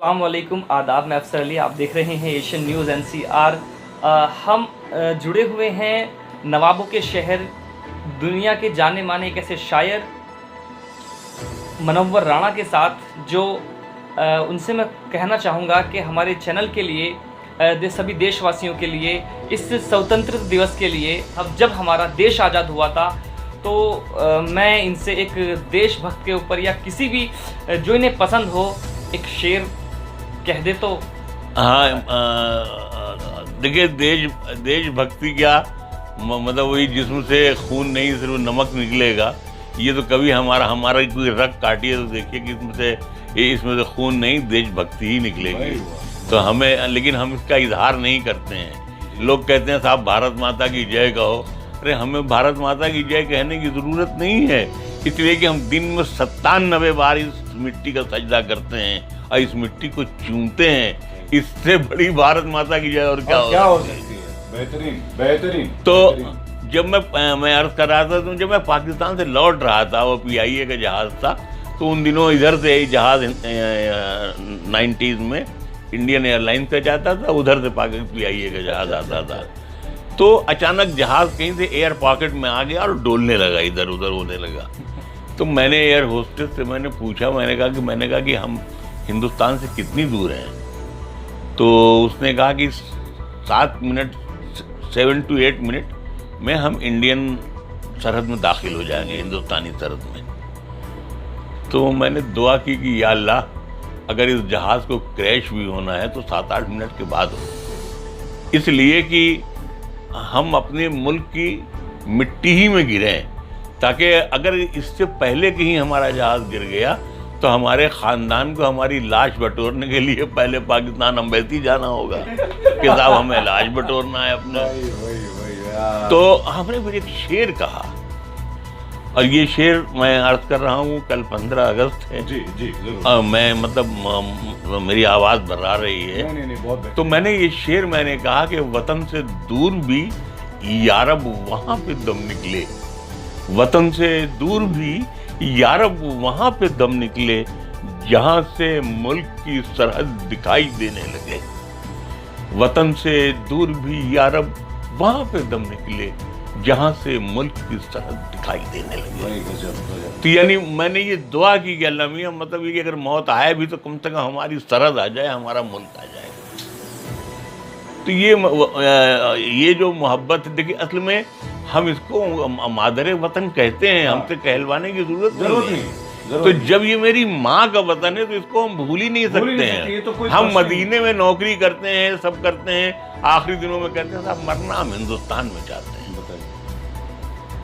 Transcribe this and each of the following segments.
अस्सलाम वालेकुम, आदाब। मैं अफसर अली, आप देख रहे हैं एशियन न्यूज़ NCR। हम जुड़े हुए हैं नवाबों के शहर, दुनिया के जाने माने एक ऐसे शायर मनव्वर राणा के साथ, जो उनसे मैं कहना चाहूँगा कि हमारे चैनल के लिए, सभी देशवासियों के लिए, इस स्वतंत्र दिवस के लिए, अब जब हमारा देश आज़ाद हुआ था, तो मैं इनसे एक देशभक्त के ऊपर या किसी भी जो इन्हें पसंद हो एक शेर कह दे तो। हाँ, देखिए, देशभक्ति क्या, मतलब वही जिस्म से खून नहीं सिर्फ नमक निकलेगा। ये तो कभी हमारा कोई रग काटिए तो देखिए कि इसमें से खून नहीं, देशभक्ति ही निकलेगी। तो हमें, लेकिन हम इसका इजहार नहीं करते हैं। लोग कहते हैं साहब भारत माता की जय कहो। अरे, हमें भारत माता की जय कहने की ज़रूरत नहीं है, इसलिए कि हम दिन में 97 बार इस मिट्टी का सजदा करते हैं और इस मिट्टी को चूमते हैं। इससे बड़ी भारत माता की जय और क्या हो सकती है। बेहतरीन बेहतरीन। तो जब मैं अर्ज कर रहा था, तो जब मैं पाकिस्तान से लौट रहा था, वो PIA का जहाज़ था, तो उन दिनों इधर से ही जहाज़ 90s में इंडियन एयरलाइंस का जाता था, उधर से PIA का जहाज़ आता था। तो अचानक जहाज़ कहीं से एयर पॉकेट में आ गया और डोलने लगा, इधर उधर होने लगा। तो मैंने एयर होस्टेस से पूछा, मैंने कहा कि हम हिंदुस्तान से कितनी दूर हैं? तो उसने कहा कि 7 to 8 मिनट में हम इंडियन सरहद में दाखिल हो जाएंगे, हिंदुस्तानी सरहद में। तो मैंने दुआ की कि या अल्लाह, अगर इस जहाज़ को क्रैश भी होना है तो 7-8 मिनट के बाद हो, इसलिए कि हम अपने मुल्क की मिट्टी ही में गिरें, ताकि अगर इससे पहले कहीं हमारा जहाज़ गिर गया तो हमारे ख़ानदान को हमारी लाश बटोरने के लिए पहले पाकिस्तान अम्बेसी जाना होगा कि साहब हमें लाश बटोरना है अपना। तो हमने फिर एक शेर कहा, और ये शेर मैं अर्ज कर रहा हूँ, कल 15 अगस्त है। जी जी, मैं मतलब मेरी आवाज़ बर्रा रही है। नहीं, बहुत। तो मैंने ये शेर कहा कि वतन से दूर भी यारब वहाँ पे दम निकले, वतन से दूर भी यारब वहाँ पे दम निकले, जहाँ से मुल्क की सरहद दिखाई देने लगे। वतन से दूर भी यारब वहाँ पे दम निकले, जहाँ से मुल्क की सरहद दिखाई देने लगे। तो यानी मैंने ये दुआ की कि अल्लाह मियां, मतलब ये कि अगर मौत आए भी तो कम से कम हमारी सरहद आ जाए, हमारा मुल्क आ जाए। तो ये जो मोहब्बत, देखिए असल में हम इसको मादरे वतन कहते हैं, हमसे कहलवाने की जरूरत नहीं है। तो जब ये मेरी माँ का वतन है तो इसको हम भूल ही नहीं सकते हैं। तो हम मदीने में नौकरी करते हैं, सब करते हैं, आखिरी दिनों में कहते हैं साहब मरना हम हिंदुस्तान में चाहते हैं।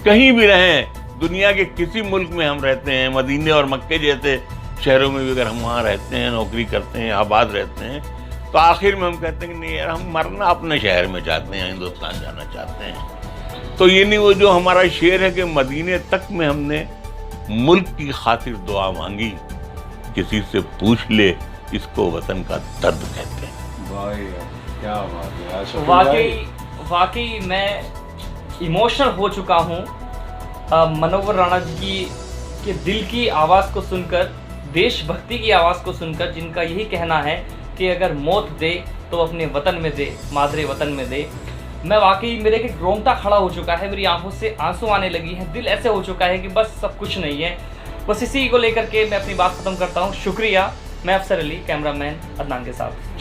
कहीं भी रहें, दुनिया के किसी मुल्क में हम रहते हैं, मदीने और मक्के जैसे शहरों में भी अगर हम वहाँ रहते हैं, नौकरी करते हैं, आबाद रहते हैं, तो आखिर में हम कहते हैं कि नहीं यार, हम मरना अपने शहर में चाहते हैं, हिंदुस्तान जाना चाहते हैं। तो ये नहीं, वो जो हमारा शेर है कि मदीने तक में हमने मुल्क की खातिर दुआ मांगी, किसी से पूछ ले इसको वतन का दर्द कहते हैं। भाई क्या बात है। वाकई मैं इमोशनल हो चुका हूँ मनव्वर राणा जी के दिल की आवाज़ को सुनकर, देशभक्ति की आवाज़ को सुनकर, जिनका यही कहना है कि अगर मौत दे तो अपने वतन में दे, मादरे वतन में दे। मैं वाकई, मेरे एक रोंगटा खड़ा हो चुका है, मेरी आंखों से आंसू आने लगी हैं, दिल ऐसे हो चुका है कि बस सब कुछ नहीं है। बस इसी को लेकर के मैं अपनी बात ख़त्म करता हूँ। शुक्रिया। मैं अफसर अली, कैमरामैन अदनान के साथ।